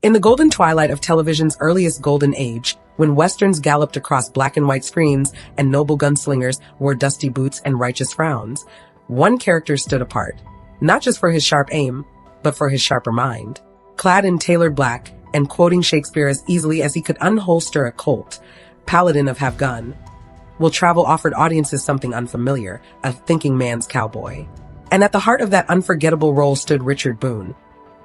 In the golden twilight of television's earliest golden age, when westerns galloped across black and white screens and noble gunslingers wore dusty boots and righteous frowns, one character stood apart, not just for his sharp aim, but for his sharper mind. Clad in tailored black and quoting Shakespeare as easily as he could unholster a Colt, Paladin of Have Gun, Will Travel offered audiences something unfamiliar, a thinking man's cowboy. And at the heart of that unforgettable role stood Richard Boone,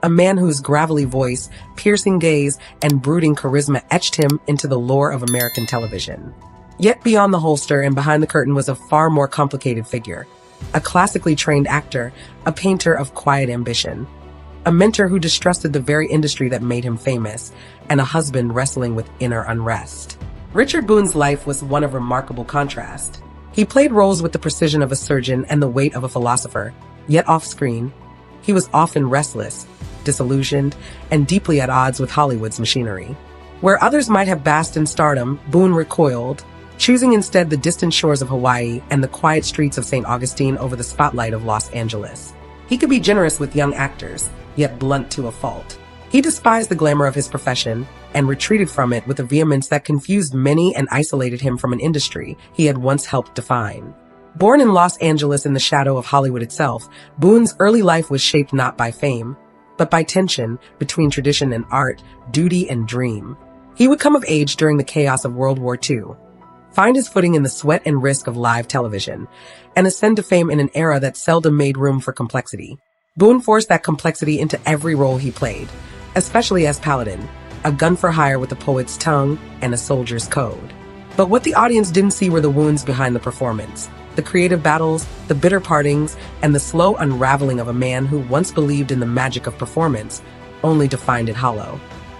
a man whose gravelly voice, piercing gaze, and brooding charisma etched him into the lore of American television. Yet beyond the holster and behind the curtain was a far more complicated figure, a classically trained actor, a painter of quiet ambition, a mentor who distrusted the very industry that made him famous, and a husband wrestling with inner unrest. Richard Boone's life was one of remarkable contrast. He played roles with the precision of a surgeon and the weight of a philosopher, yet off-screen, he was often restless, disillusioned, and deeply at odds with Hollywood's machinery. Where others might have basked in stardom, Boone recoiled, choosing instead the distant shores of Hawaii and the quiet streets of St. Augustine over the spotlight of Los Angeles. He could be generous with young actors, yet blunt to a fault. He despised the glamour of his profession and retreated from it with a vehemence that confused many and isolated him from an industry he had once helped define. Born in Los Angeles in the shadow of Hollywood itself, Boone's early life was shaped not by fame, but by tension between tradition and art, duty and dream. He would come of age during the chaos of World War II, find his footing in the sweat and risk of live television, and ascend to fame in an era that seldom made room for complexity. Boone forced that complexity into every role he played, especially as Paladin, a gun for hire with a poet's tongue and a soldier's code. But what the audience didn't see were the wounds behind the performance, the creative battles, the bitter partings, and the slow unraveling of a man who once believed in the magic of performance, only to find it hollow.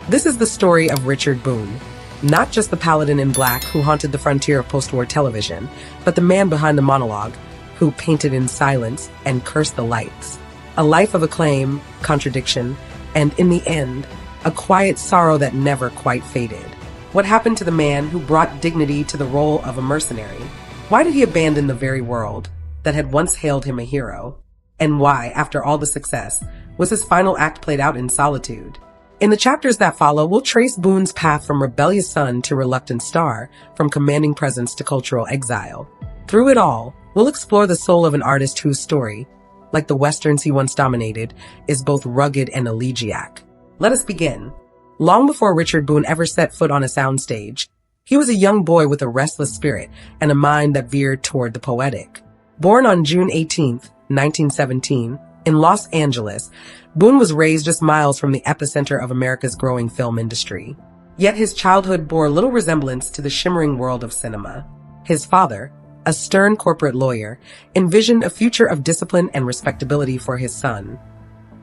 This is the story of Richard Boone, not just the paladin in black who haunted the frontier of post-war television, but the man behind the monologue, who painted in silence and cursed the lights. A life of acclaim, contradiction, and in the end, a quiet sorrow that never quite faded. What happened to the man who brought dignity to the role of a mercenary? Why did he abandon the very world that had once hailed him a hero? And why, after all the success, was his final act played out in solitude? In the chapters that follow, we'll trace Boone's path from rebellious son to reluctant star, from commanding presence to cultural exile. Through it all, we'll explore the soul of an artist whose story, like the westerns he once dominated, is both rugged and elegiac. Let us begin. Long before Richard Boone ever set foot on a soundstage, he was a young boy with a restless spirit and a mind that veered toward the poetic. Born on June 18, 1917, in Los Angeles, Boone was raised just miles from the epicenter of America's growing film industry. Yet his childhood bore little resemblance to the shimmering world of cinema. His father, a stern corporate lawyer, envisioned a future of discipline and respectability for his son,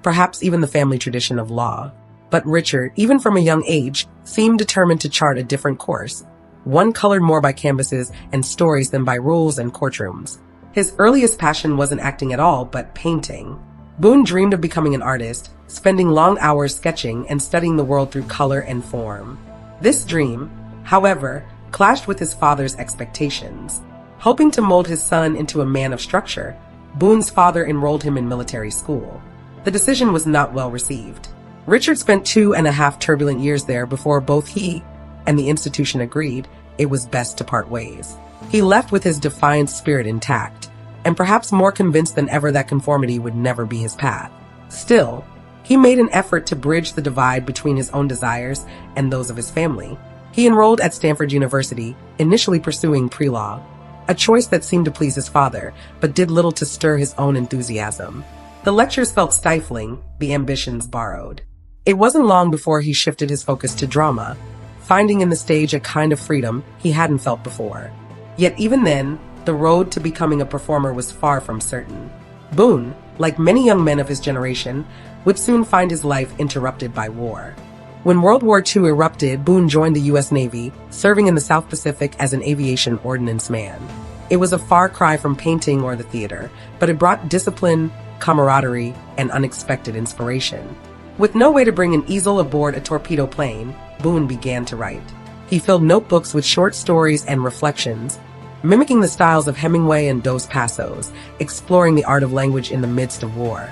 perhaps even the family tradition of law. But Richard, even from a young age, seemed determined to chart a different course, one colored more by canvases and stories than by rules and courtrooms. His earliest passion wasn't acting at all, but painting. Boone dreamed of becoming an artist, spending long hours sketching and studying the world through color and form. This dream, however, clashed with his father's expectations. Hoping to mold his son into a man of structure, Boone's father enrolled him in military school. The decision was not well received. Richard spent 2.5 turbulent years there before both he and the institution agreed it was best to part ways. He left with his defiant spirit intact, and perhaps more convinced than ever that conformity would never be his path. Still, he made an effort to bridge the divide between his own desires and those of his family. He enrolled at Stanford University, initially pursuing pre-law, a choice that seemed to please his father, but did little to stir his own enthusiasm. The lectures felt stifling, the ambitions borrowed. It wasn't long before he shifted his focus to drama, finding in the stage a kind of freedom he hadn't felt before. Yet even then, the road to becoming a performer was far from certain. Boone, like many young men of his generation, would soon find his life interrupted by war. When World War II erupted, Boone joined the U.S. Navy, serving in the South Pacific as an aviation ordnance man. It was a far cry from painting or the theater, but it brought discipline, camaraderie, and unexpected inspiration. With no way to bring an easel aboard a torpedo plane, Boone began to write. He filled notebooks with short stories and reflections, mimicking the styles of Hemingway and Dos Passos, exploring the art of language in the midst of war.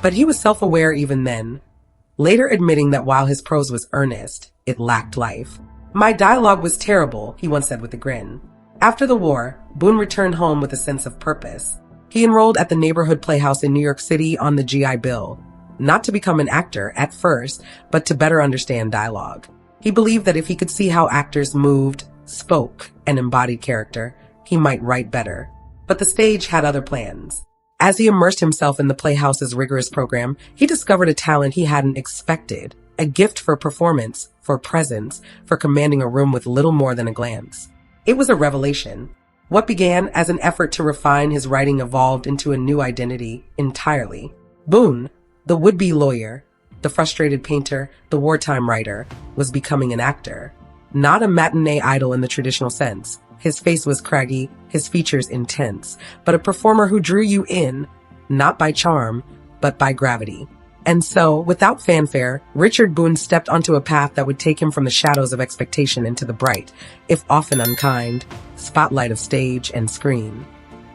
But he was self-aware even then. later admitting that while his prose was earnest, it lacked life. "My dialogue was terrible," he once said with a grin. After the war, Boone returned home with a sense of purpose. He enrolled at the neighborhood playhouse in New York City on the GI Bill, not to become an actor at first, but to better understand dialogue. He believed that if he could see how actors moved, spoke, and embodied character, he might write better. But the stage had other plans. As he immersed himself in the Playhouse's rigorous program, he discovered a talent he hadn't expected, a gift for performance, for presence, for commanding a room with little more than a glance. It was a revelation. What began as an effort to refine his writing evolved into a new identity entirely. Boone, the would-be lawyer, the frustrated painter, the wartime writer, was becoming an actor. Not a matinee idol in the traditional sense. His face was craggy, his features intense, but a performer who drew you in, not by charm, but by gravity. And so, without fanfare, Richard Boone stepped onto a path that would take him from the shadows of expectation into the bright, if often unkind, spotlight of stage and screen.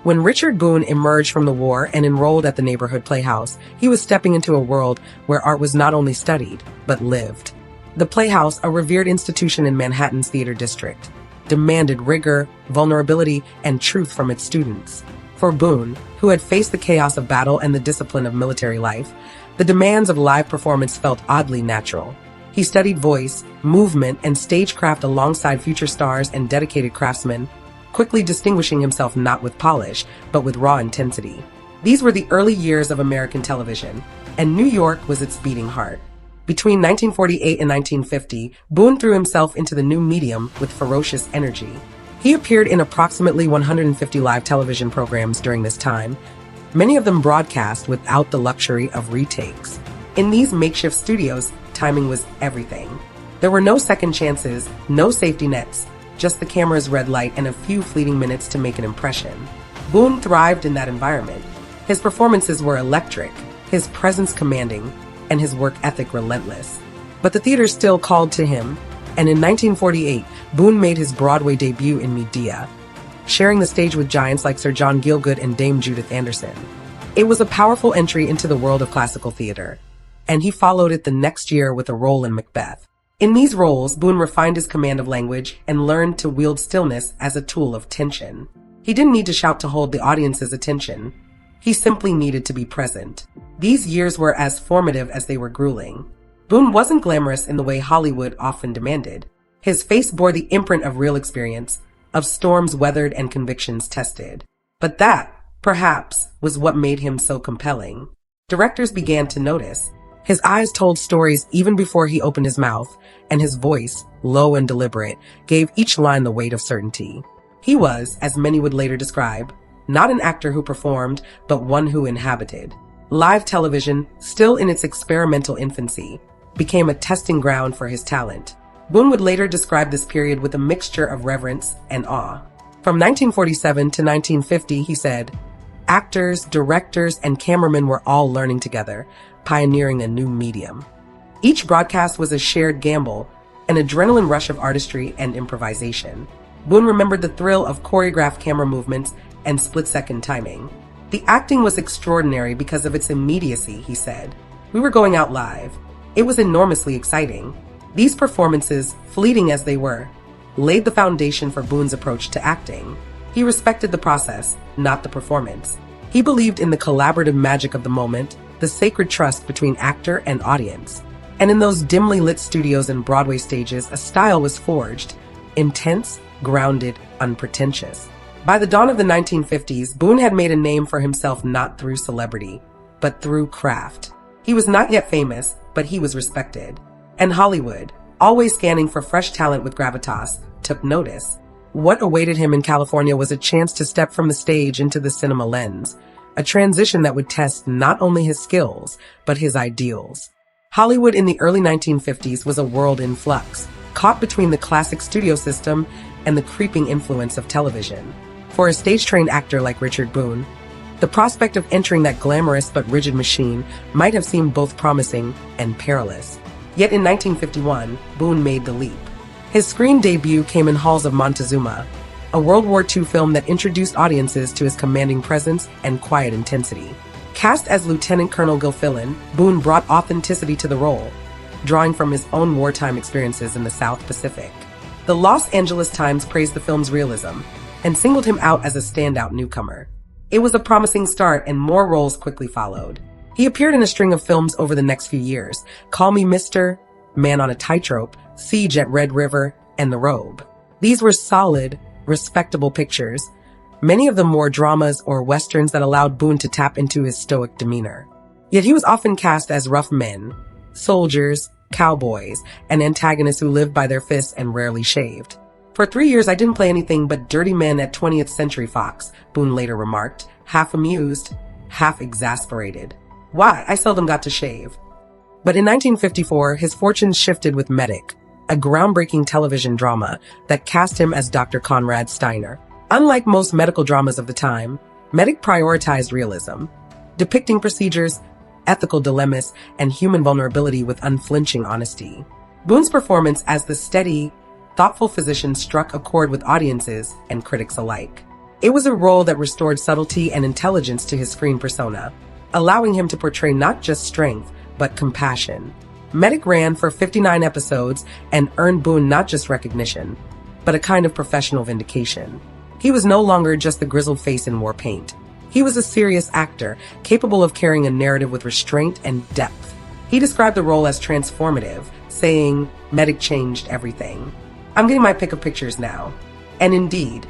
When Richard Boone emerged from the war and enrolled at the neighborhood playhouse, he was stepping into a world where art was not only studied, but lived. The Playhouse, a revered institution in Manhattan's theater district, demanded rigor, vulnerability, and truth from its students. For Boone, who had faced the chaos of battle and the discipline of military life, the demands of live performance felt oddly natural. He studied voice, movement, and stagecraft alongside future stars and dedicated craftsmen, quickly distinguishing himself not with polish, but with raw intensity. These were the early years of American television, and New York was its beating heart. Between 1948 and 1950, Boone threw himself into the new medium with ferocious energy. He appeared in approximately 150 live television programs during this time, many of them broadcast without the luxury of retakes. In these makeshift studios, timing was everything. There were no second chances, no safety nets, just the camera's red light and a few fleeting minutes to make an impression. Boone thrived in that environment. His performances were electric, his presence commanding, and his work ethic relentless. But the theater still called to him, and in 1948, Boone made his Broadway debut in Medea, sharing the stage with giants like Sir John Gielgud and Dame Judith Anderson. It was a powerful entry into the world of classical theater, and he followed it the next year with a role in Macbeth. In these roles, Boone refined his command of language and learned to wield stillness as a tool of tension. He didn't need to shout to hold the audience's attention. He simply needed to be present. These years were as formative as they were grueling. Boone wasn't glamorous in the way Hollywood often demanded. His face bore the imprint of real experience, of storms weathered and convictions tested. But that, perhaps, was what made him so compelling. Directors began to notice. His eyes told stories even before he opened his mouth, and his voice, low and deliberate, gave each line the weight of certainty. He was, as many would later describe, not an actor who performed, but one who inhabited. Live television, still in its experimental infancy, became a testing ground for his talent. Boone would later describe this period with a mixture of reverence and awe. From 1947 to 1950, he said, actors, directors, and cameramen were all learning together, pioneering a new medium. Each broadcast was a shared gamble, an adrenaline rush of artistry and improvisation. Boone remembered the thrill of choreographed camera movements and split-second timing. The acting was extraordinary because of its immediacy, he said. We were going out live. It was enormously exciting. These performances, fleeting as they were, laid the foundation for Boone's approach to acting. He respected the process, not the performance. He believed in the collaborative magic of the moment, the sacred trust between actor and audience. And in those dimly lit studios and Broadway stages, a style was forged, intense, grounded, unpretentious. By the dawn of the 1950s, Boone had made a name for himself not through celebrity, but through craft. He was not yet famous, but he was respected. And Hollywood, always scanning for fresh talent with gravitas, took notice. What awaited him in California was a chance to step from the stage into the cinema lens, a transition that would test not only his skills, but his ideals. Hollywood in the early 1950s was a world in flux, caught between the classic studio system and the creeping influence of television. For a stage-trained actor like Richard Boone, the prospect of entering that glamorous but rigid machine might have seemed both promising and perilous. Yet in 1951, Boone made the leap. His screen debut came in Halls of Montezuma, a World War II film that introduced audiences to his commanding presence and quiet intensity. Cast as Lieutenant Colonel Gilfillan, Boone brought authenticity to the role, drawing from his own wartime experiences in the South Pacific. The Los Angeles Times praised the film's realism and singled him out as a standout newcomer. It was a promising start, and more roles quickly followed. He appeared in a string of films over the next few years: Call Me Mr., Man on a Tightrope, Siege at Red River, and The Robe. These were solid, respectable pictures. Many of them were dramas or westerns that allowed Boone to tap into his stoic demeanor. Yet he was often cast as rough men, soldiers, cowboys, and antagonists who lived by their fists and rarely shaved. For 3 years, I didn't play anything but dirty men at 20th Century Fox, Boone later remarked, half amused, half exasperated. Why? I seldom got to shave. But in 1954, his fortunes shifted with Medic, a groundbreaking television drama that cast him as Dr. Conrad Steiner. Unlike most medical dramas of the time, Medic prioritized realism, depicting procedures, ethical dilemmas, and human vulnerability with unflinching honesty. Boone's performance as the steady, thoughtful physician struck a chord with audiences and critics alike. It was a role that restored subtlety and intelligence to his screen persona, allowing him to portray not just strength, but compassion. Medic ran for 59 episodes and earned Boone not just recognition, but a kind of professional vindication. He was no longer just the grizzled face in war paint. He was a serious actor, capable of carrying a narrative with restraint and depth. He described the role as transformative, saying, "Medic changed everything." I'm getting my pick of pictures now. And indeed,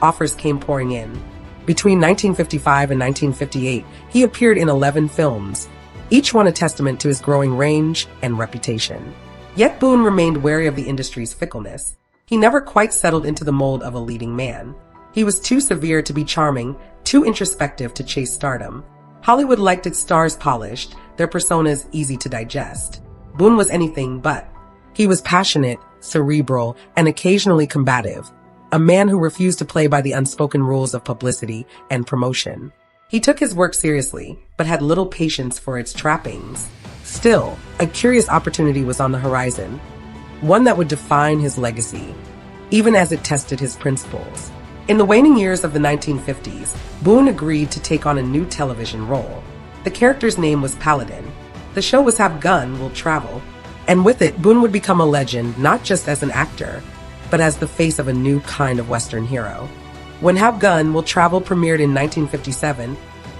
offers came pouring in. Between 1955 and 1958, he appeared in 11 films, each one a testament to his growing range and reputation. Yet Boone remained wary of the industry's fickleness. He never quite settled into the mold of a leading man. He was too severe to be charming, too introspective to chase stardom. Hollywood liked its stars polished, their personas easy to digest. Boone was anything but. He was passionate, cerebral, and occasionally combative, a man who refused to play by the unspoken rules of publicity and promotion. He took his work seriously, but had little patience for its trappings. Still, a curious opportunity was on the horizon, one that would define his legacy, even as it tested his principles. In the waning years of the 1950s, Boone agreed to take on a new television role. The character's name was Paladin. The show was Have Gun, Will Travel, and with it, Boone would become a legend not just as an actor, but as the face of a new kind of Western hero. When Have Gun, Will Travel premiered in 1957,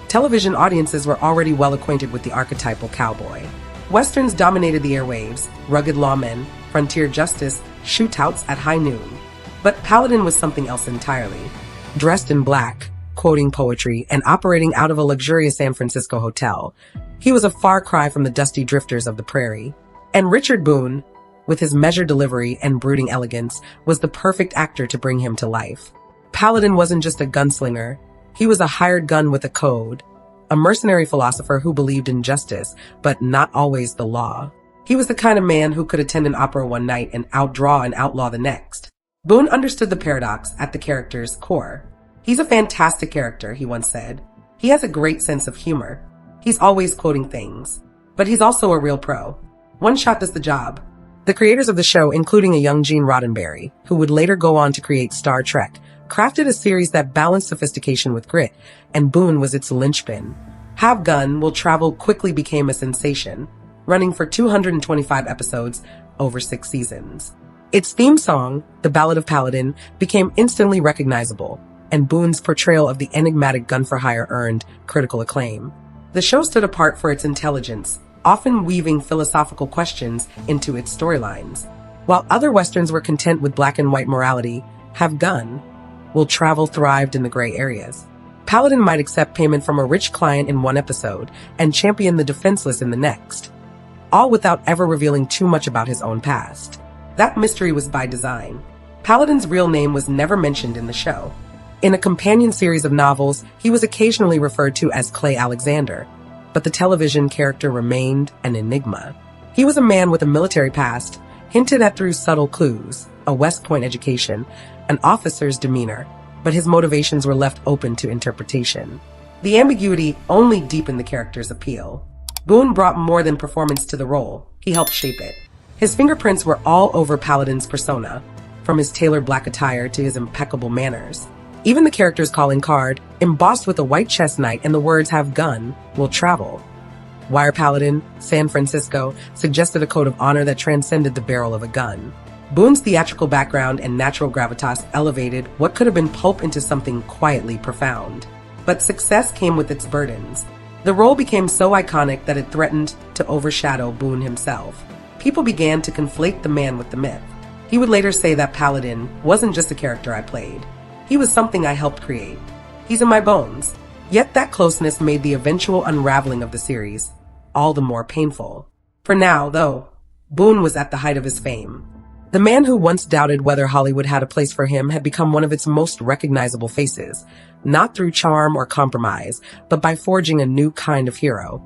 television audiences were already well acquainted with the archetypal cowboy. Westerns dominated the airwaves: rugged lawmen, frontier justice, shootouts at high noon. But Paladin was something else entirely. Dressed in black, quoting poetry, and operating out of a luxurious San Francisco hotel, he was a far cry from the dusty drifters of the prairie. And Richard Boone, with his measured delivery and brooding elegance, was the perfect actor to bring him to life. Paladin wasn't just a gunslinger. He was a hired gun with a code, a mercenary philosopher who believed in justice, but not always the law. He was the kind of man who could attend an opera one night and outdraw an outlaw the next. Boone understood the paradox at the character's core. "He's a fantastic character," he once said. "He has a great sense of humor. He's always quoting things. But he's also a real pro. One shot does the job." The creators of the show, including a young Gene Roddenberry, who would later go on to create Star Trek, crafted a series that balanced sophistication with grit, and Boone was its linchpin. Have Gun, Will Travel quickly became a sensation, running for 225 episodes over 6 seasons. Its theme song, The Ballad of Paladin, became instantly recognizable, and Boone's portrayal of the enigmatic gun-for-hire earned critical acclaim. The show stood apart for its intelligence, often weaving philosophical questions into its storylines. While other westerns were content with black and white morality, Have Gun, Will Travel thrived in the gray areas. Paladin might accept payment from a rich client in one episode and champion the defenseless in the next, all without ever revealing too much about his own past. That mystery was by design. Paladin's real name was never mentioned in the show. In a companion series of novels, he was occasionally referred to as Clay Alexander, but the television character remained an enigma. He was a man with a military past, hinted at through subtle clues, a West Point education, an officer's demeanor, but his motivations were left open to interpretation. The ambiguity only deepened the character's appeal. Boone brought more than performance to the role. He helped shape it. His fingerprints were all over Paladin's persona, from his tailored black attire to his impeccable manners. Even the character's calling card, embossed with a white chest knight and the words "Have Gun," will travel. Wire Paladin, San Francisco, suggested a code of honor that transcended the barrel of a gun. Boone's theatrical background and natural gravitas elevated what could have been pulp into something quietly profound. But success came with its burdens. The role became so iconic that it threatened to overshadow Boone himself. People began to conflate the man with the myth. He would later say that Paladin wasn't just a character I played. He was something I helped create. He's in my bones. Yet that closeness made the eventual unraveling of the series all the more painful. For now, though, Boone was at the height of his fame. The man who once doubted whether Hollywood had a place for him had become one of its most recognizable faces, not through charm or compromise, but by forging a new kind of hero.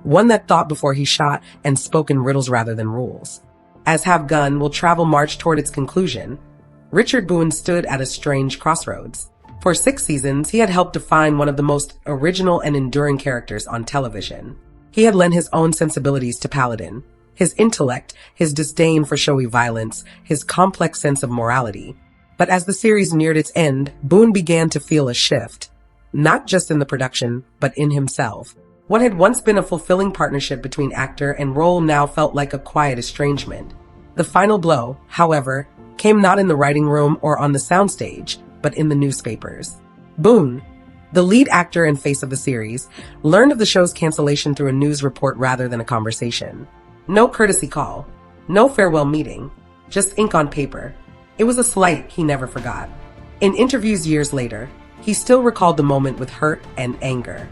One that thought before he shot and spoke in riddles rather than rules. As Have Gun will travel march toward its conclusion, Richard Boone stood at a strange crossroads. For 6 seasons, he had helped define one of the most original and enduring characters on television. He had lent his own sensibilities to Paladin. His intellect, his disdain for showy violence, his complex sense of morality. But as the series neared its end, Boone began to feel a shift. Not just in the production, but in himself. What had once been a fulfilling partnership between actor and role now felt like a quiet estrangement. The final blow, however, came not in the writing room or on the soundstage, but in the newspapers. Boone, the lead actor and face of the series, learned of the show's cancellation through a news report rather than a conversation. No courtesy call, no farewell meeting, just ink on paper. It was a slight he never forgot. In interviews years later, he still recalled the moment with hurt and anger.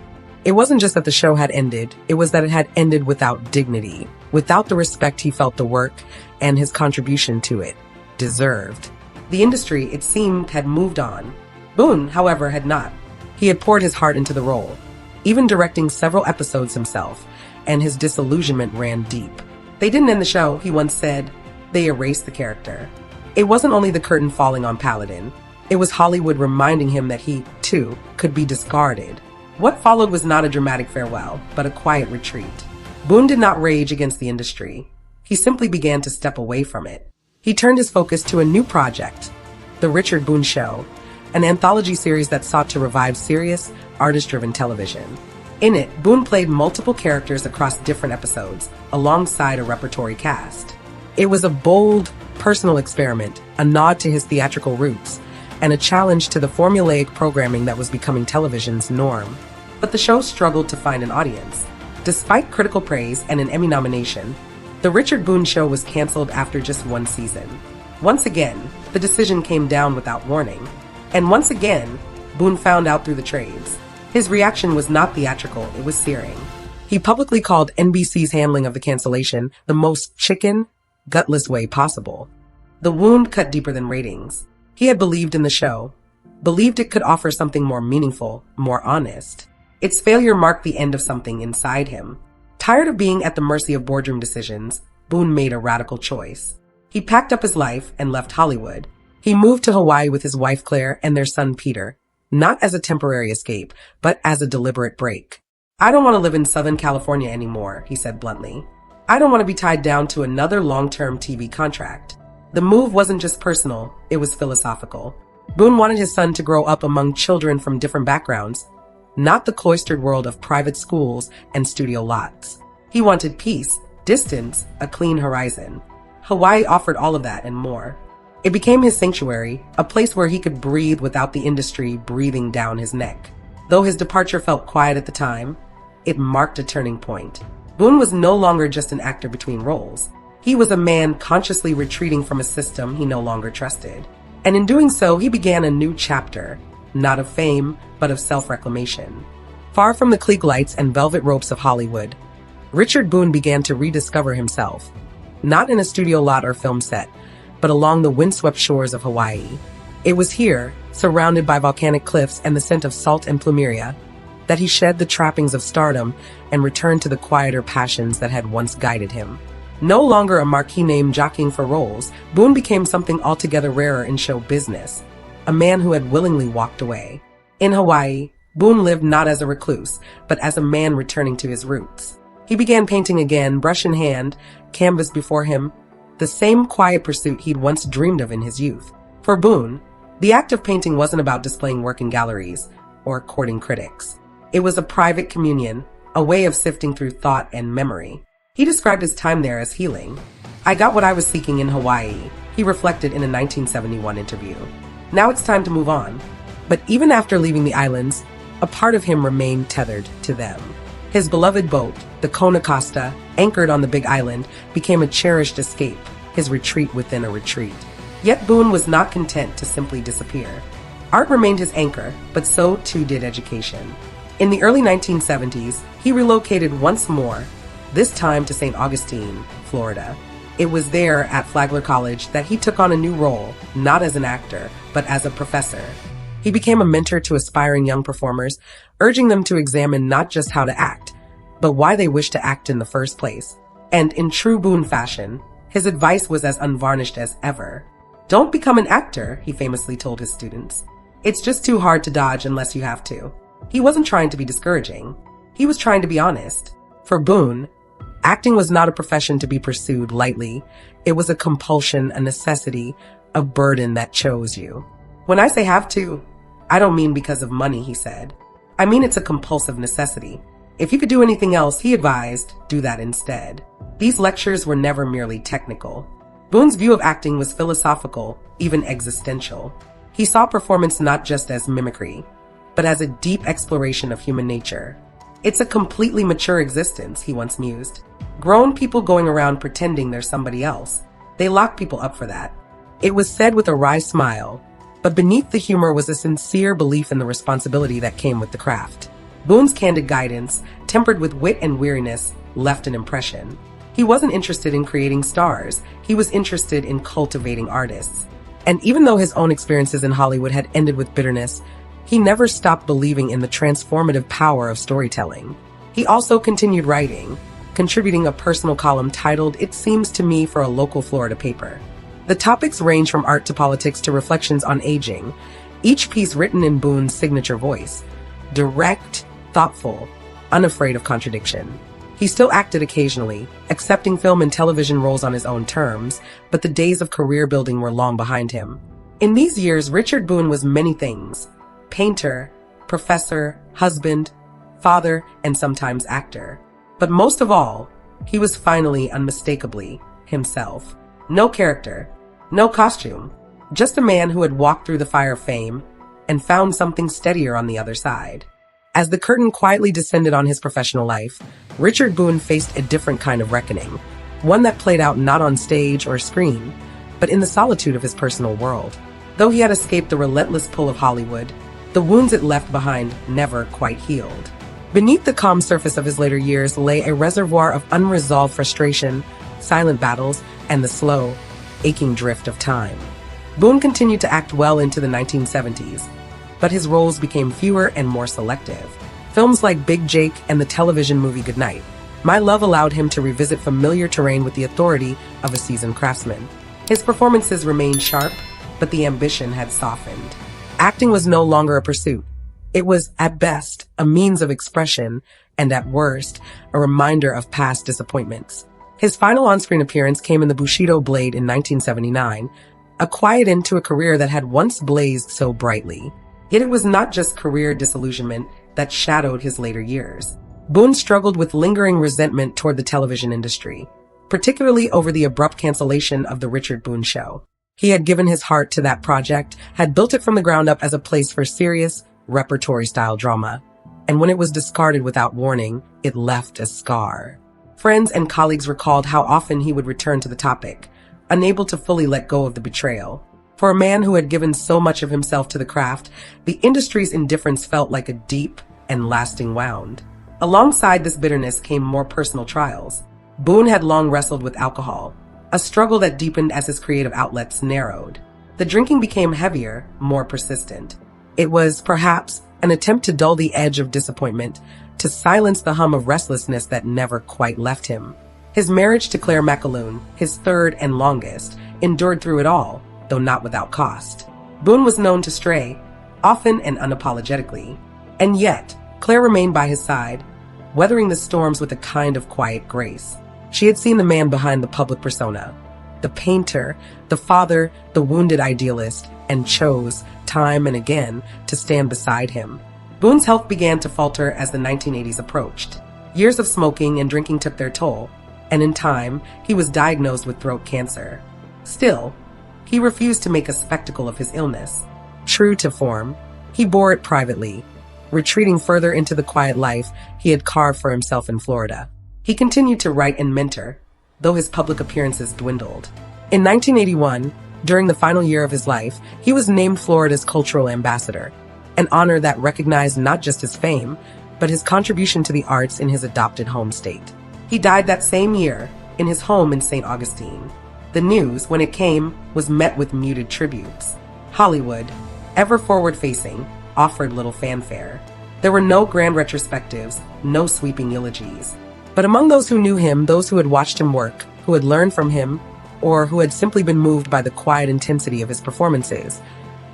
It wasn't just that the show had ended, it was that it had ended without dignity, without the respect he felt the work and his contribution to it deserved. The industry, it seemed, had moved on. Boone, however, had not. He had poured his heart into the role, even directing several episodes himself, and his disillusionment ran deep. They didn't end the show, he once said. They erased the character. It wasn't only the curtain falling on Paladin. It was Hollywood reminding him that he, too, could be discarded. What followed was not a dramatic farewell, but a quiet retreat. Boone did not rage against the industry. He simply began to step away from it. He turned his focus to a new project, The Richard Boone Show, an anthology series that sought to revive serious, artist-driven television. In it, Boone played multiple characters across different episodes, alongside a repertory cast. It was a bold, personal experiment, a nod to his theatrical roots, and a challenge to the formulaic programming that was becoming television's norm. But the show struggled to find an audience. Despite critical praise and an Emmy nomination, The Richard Boone Show was canceled after just 1 season. Once again, the decision came down without warning. And once again, Boone found out through the trades. His reaction was not theatrical, it was searing. He publicly called NBC's handling of the cancellation the most chicken, gutless way possible. The wound cut deeper than ratings. He had believed in the show, believed it could offer something more meaningful, more honest. Its failure marked the end of something inside him. Tired of being at the mercy of boardroom decisions, Boone made a radical choice. He packed up his life and left Hollywood. He moved to Hawaii with his wife Claire and their son Peter, not as a temporary escape, but as a deliberate break. "I don't want to live in Southern California anymore," he said bluntly. "I don't want to be tied down to another long-term TV contract." The move wasn't just personal, it was philosophical. Boone wanted his son to grow up among children from different backgrounds, not the cloistered world of private schools and studio lots. He wanted peace, distance, a clean horizon. Hawaii offered all of that and more. It became his sanctuary, a place where he could breathe without the industry breathing down his neck. Though his departure felt quiet at the time, it marked a turning point. Boone was no longer just an actor between roles. He was a man consciously retreating from a system he no longer trusted. And in doing so, he began a new chapter, not of fame, but of self-reclamation. Far from the clique lights and velvet ropes of Hollywood, Richard Boone began to rediscover himself, not in a studio lot or film set, but along the windswept shores of Hawaii. It was here, surrounded by volcanic cliffs and the scent of salt and plumeria, that he shed the trappings of stardom and returned to the quieter passions that had once guided him. No longer a marquee name jockeying for roles, Boone became something altogether rarer in show business, a man who had willingly walked away. In Hawaii, Boone lived not as a recluse, but as a man returning to his roots. He began painting again, brush in hand, canvas before him, the same quiet pursuit he'd once dreamed of in his youth. For Boone, The act of painting wasn't about displaying work in galleries or courting critics. It was a private communion, a way of sifting through thought and memory. He described his time there as healing. "I got what I was seeking in Hawaii," he reflected in a 1971 interview. "Now it's time to move on." But even after leaving the islands, a part of him remained tethered to them. His beloved boat, the Kona Costa, anchored on the Big Island, became a cherished escape, his retreat within a retreat. Yet Boone was not content to simply disappear. Art remained his anchor, but so too did education. In the early 1970s, he relocated once more, this time to St. Augustine, Florida. It was there at Flagler College that he took on a new role, not as an actor, but as a professor. He became a mentor to aspiring young performers, urging them to examine not just how to act, but why they wished to act in the first place. And in true Boone fashion, his advice was as unvarnished as ever. "Don't become an actor," he famously told his students. "It's just too hard to dodge unless you have to." He wasn't trying to be discouraging. He was trying to be honest. For Boone, acting was not a profession to be pursued lightly. It was a compulsion, a necessity, a burden that chose you. "When I say have to, I don't mean because of money," he said. "I mean it's a compulsive necessity. If you could do anything else," he advised, "do that instead." These lectures were never merely technical. Boone's view of acting was philosophical, even existential. He saw performance not just as mimicry, but as a deep exploration of human nature. "It's a completely mature existence," he once mused. "Grown people going around pretending they're somebody else. They lock people up for that." It was said with a wry smile, but beneath the humor was a sincere belief in the responsibility that came with the craft. Boone's candid guidance, tempered with wit and weariness, left an impression. He wasn't interested in creating stars. He was interested in cultivating artists. And even though his own experiences in Hollywood had ended with bitterness, he never stopped believing in the transformative power of storytelling. He also continued writing, contributing a personal column titled "It Seems to Me" for a local Florida paper. The topics range from art to politics to reflections on aging, each piece written in Boone's signature voice, direct, thoughtful, unafraid of contradiction. He still acted occasionally, accepting film and television roles on his own terms, but the days of career building were long behind him. In these years, Richard Boone was many things: painter, professor, husband, father, and sometimes actor. But most of all, he was finally unmistakably himself. No character, no costume, just a man who had walked through the fire of fame and found something steadier on the other side. As the curtain quietly descended on his professional life, Richard Boone faced a different kind of reckoning, one that played out not on stage or screen, but in the solitude of his personal world. Though he had escaped the relentless pull of Hollywood, the wounds it left behind never quite healed. Beneath the calm surface of his later years lay a reservoir of unresolved frustration, silent battles, and the slow, aching drift of time. Boone continued to act well into the 1970s, but his roles became fewer and more selective. Films like Big Jake and the television movie Goodnight, My Love allowed him to revisit familiar terrain with the authority of a seasoned craftsman. His performances remained sharp, but the ambition had softened. Acting was no longer a pursuit. It was, at best, a means of expression, and at worst, a reminder of past disappointments. His final on-screen appearance came in The Bushido Blade in 1979, a quiet end to a career that had once blazed so brightly. Yet it was not just career disillusionment that shadowed his later years. Boone struggled with lingering resentment toward the television industry, particularly over the abrupt cancellation of The Richard Boone Show. He had given his heart to that project, had built it from the ground up as a place for serious, repertory-style drama. And when it was discarded without warning, it left a scar. Friends and colleagues recalled how often he would return to the topic, unable to fully let go of the betrayal. For a man who had given so much of himself to the craft, the industry's indifference felt like a deep and lasting wound. Alongside this bitterness came more personal trials. Boone had long wrestled with alcohol, a struggle that deepened as his creative outlets narrowed. The drinking became heavier, more persistent. It was, perhaps, an attempt to dull the edge of disappointment, to silence the hum of restlessness that never quite left him. His marriage to Claire McAloon, his third and longest, endured through it all, though not without cost. Boone was known to stray, often and unapologetically. And yet, Claire remained by his side, weathering the storms with a kind of quiet grace. She had seen the man behind the public persona, the painter, the father, the wounded idealist, and chose, time and again, to stand beside him. Boone's health began to falter as the 1980s approached. Years of smoking and drinking took their toll, and in time, he was diagnosed with throat cancer. Still, he refused to make a spectacle of his illness. True to form, he bore it privately, retreating further into the quiet life he had carved for himself in Florida. He continued to write and mentor, though his public appearances dwindled. In 1981, during the final year of his life, he was named Florida's cultural ambassador, an honor that recognized not just his fame, but his contribution to the arts in his adopted home state. He died that same year in his home in St. Augustine. The news, when it came, was met with muted tributes. Hollywood, ever forward-facing, offered little fanfare. There were no grand retrospectives, no sweeping eulogies. But among those who knew him, those who had watched him work, who had learned from him, or who had simply been moved by the quiet intensity of his performances,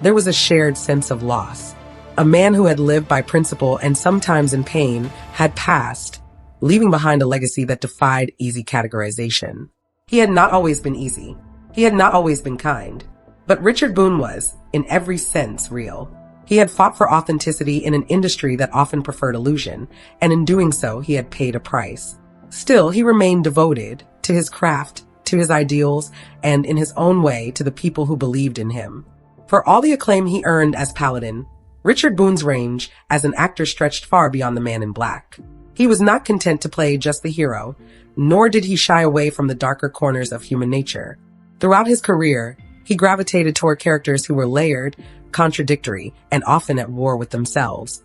there was a shared sense of loss. A man who had lived by principle and sometimes in pain had passed, leaving behind a legacy that defied easy categorization. He had not always been easy. He had not always been kind. But Richard Boone was, in every sense, real. He had fought for authenticity in an industry that often preferred illusion, and in doing so, he had paid a price. Still, he remained devoted to his craft, to his ideals, and in his own way, to the people who believed in him. For all the acclaim he earned as Paladin, Richard Boone's range as an actor stretched far beyond the man in black. He was not content to play just the hero, nor did he shy away from the darker corners of human nature. Throughout his career, he gravitated toward characters who were layered, contradictory, and often at war with themselves.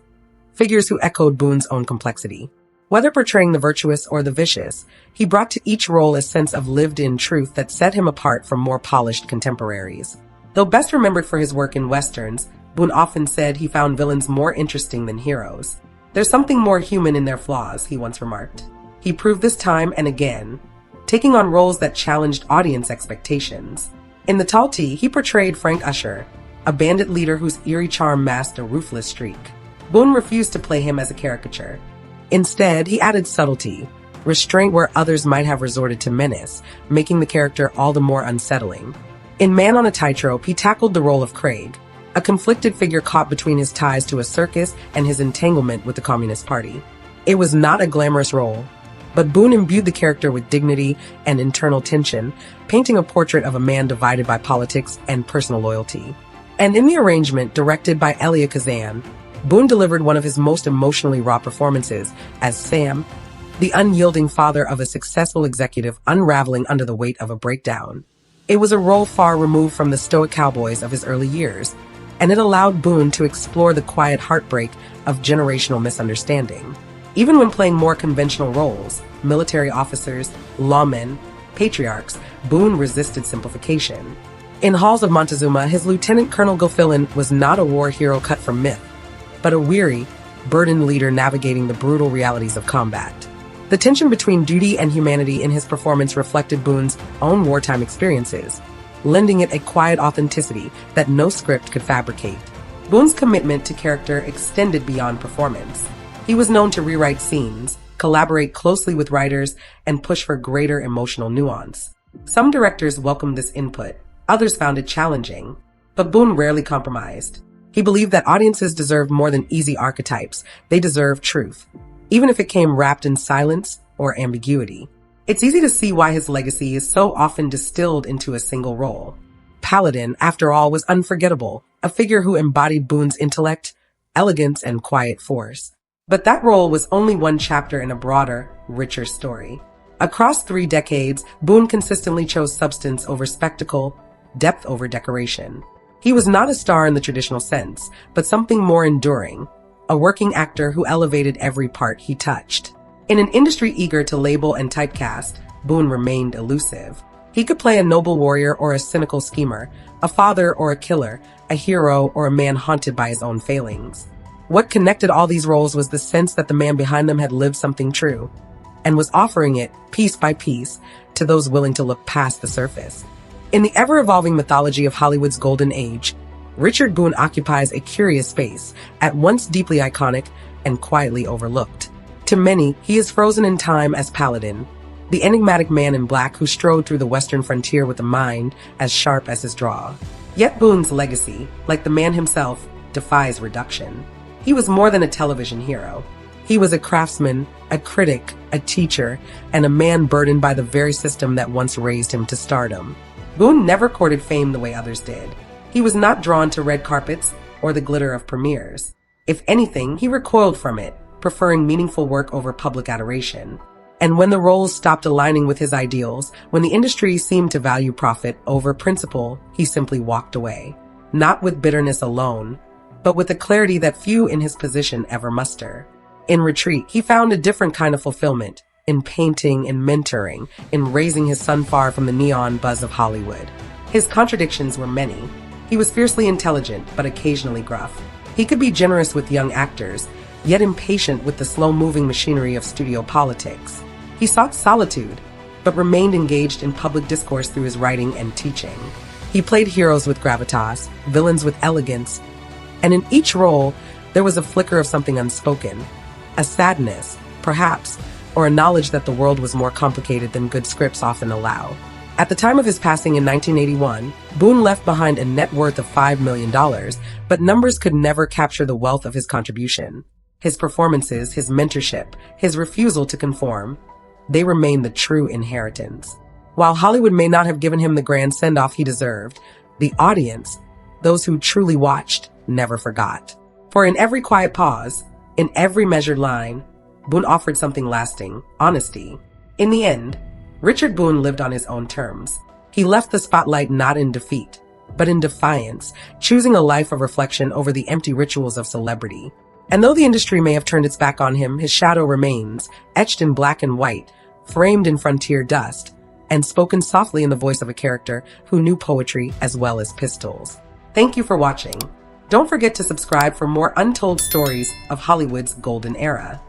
Figures who echoed Boone's own complexity. Whether portraying the virtuous or the vicious, he brought to each role a sense of lived-in truth that set him apart from more polished contemporaries. Though best remembered for his work in westerns, Boone often said he found villains more interesting than heroes. There's something more human in their flaws, he once remarked. He proved this time and again, taking on roles that challenged audience expectations. In The Tall T, he portrayed Frank Usher, a bandit leader whose eerie charm masked a ruthless streak. Boone refused to play him as a caricature. Instead, he added subtlety, restraint where others might have resorted to menace, making the character all the more unsettling. In Man on a Tightrope, he tackled the role of Craig, a conflicted figure caught between his ties to a circus and his entanglement with the Communist Party. It was not a glamorous role, but Boone imbued the character with dignity and internal tension, painting a portrait of a man divided by politics and personal loyalty. And in the arrangement, directed by Elia Kazan, Boone delivered one of his most emotionally raw performances as Sam, the unyielding father of a successful executive unraveling under the weight of a breakdown. It was a role far removed from the stoic cowboys of his early years, and it allowed Boone to explore the quiet heartbreak of generational misunderstanding. Even when playing more conventional roles, military officers, lawmen, patriarchs, Boone resisted simplification. In Halls of Montezuma, his Lieutenant Colonel Gilfillan was not a war hero cut from myth, but a weary, burdened leader navigating the brutal realities of combat. The tension between duty and humanity in his performance reflected Boone's own wartime experiences, lending it a quiet authenticity that no script could fabricate. Boone's commitment to character extended beyond performance. He was known to rewrite scenes, collaborate closely with writers, and push for greater emotional nuance. Some directors welcomed this input, others found it challenging, but Boone rarely compromised. He believed that audiences deserved more than easy archetypes. They deserved truth, even if it came wrapped in silence or ambiguity. It's easy to see why his legacy is so often distilled into a single role. Paladin, after all, was unforgettable, a figure who embodied Boone's intellect, elegance, and quiet force. But that role was only one chapter in a broader, richer story. Across 3 decades, Boone consistently chose substance over spectacle, depth over decoration. He was not a star in the traditional sense, but something more enduring, a working actor who elevated every part he touched. In an industry eager to label and typecast, Boone remained elusive. He could play a noble warrior or a cynical schemer, a father or a killer, a hero or a man haunted by his own failings. What connected all these roles was the sense that the man behind them had lived something true, and was offering it, piece by piece, to those willing to look past the surface. In the ever-evolving mythology of Hollywood's golden age, Richard Boone occupies a curious space, at once deeply iconic and quietly overlooked. To many, he is frozen in time as Paladin, the enigmatic man in black who strode through the western frontier with a mind as sharp as his draw. Yet Boone's legacy, like the man himself, defies reduction. He was more than a television hero. He was a craftsman, a critic, a teacher, and a man burdened by the very system that once raised him to stardom. Boone never courted fame the way others did. He was not drawn to red carpets or the glitter of premieres. If anything, he recoiled from it, preferring meaningful work over public adoration. And when the roles stopped aligning with his ideals, when the industry seemed to value profit over principle, he simply walked away. Not with bitterness alone, but with a clarity that few in his position ever muster. In retreat, he found a different kind of fulfillment, in painting, in mentoring, in raising his son far from the neon buzz of Hollywood. His contradictions were many. He was fiercely intelligent, but occasionally gruff. He could be generous with young actors, yet impatient with the slow-moving machinery of studio politics. He sought solitude, but remained engaged in public discourse through his writing and teaching. He played heroes with gravitas, villains with elegance, and in each role, there was a flicker of something unspoken. A sadness, perhaps, or a knowledge that the world was more complicated than good scripts often allow. At the time of his passing in 1981, Boone left behind a net worth of $5 million, but numbers could never capture the wealth of his contribution. His performances, his mentorship, his refusal to conform, they remain the true inheritance. While Hollywood may not have given him the grand send-off he deserved, the audience, those who truly watched, never forgot. For in every quiet pause, in every measured line, Boone offered something lasting, honesty. In the end, Richard Boone lived on his own terms. He left the spotlight not in defeat, but in defiance, choosing a life of reflection over the empty rituals of celebrity. And though the industry may have turned its back on him, his shadow remains, etched in black and white, framed in frontier dust, and spoken softly in the voice of a character who knew poetry as well as pistols. Thank you for watching. Don't forget to subscribe for more untold stories of Hollywood's golden era.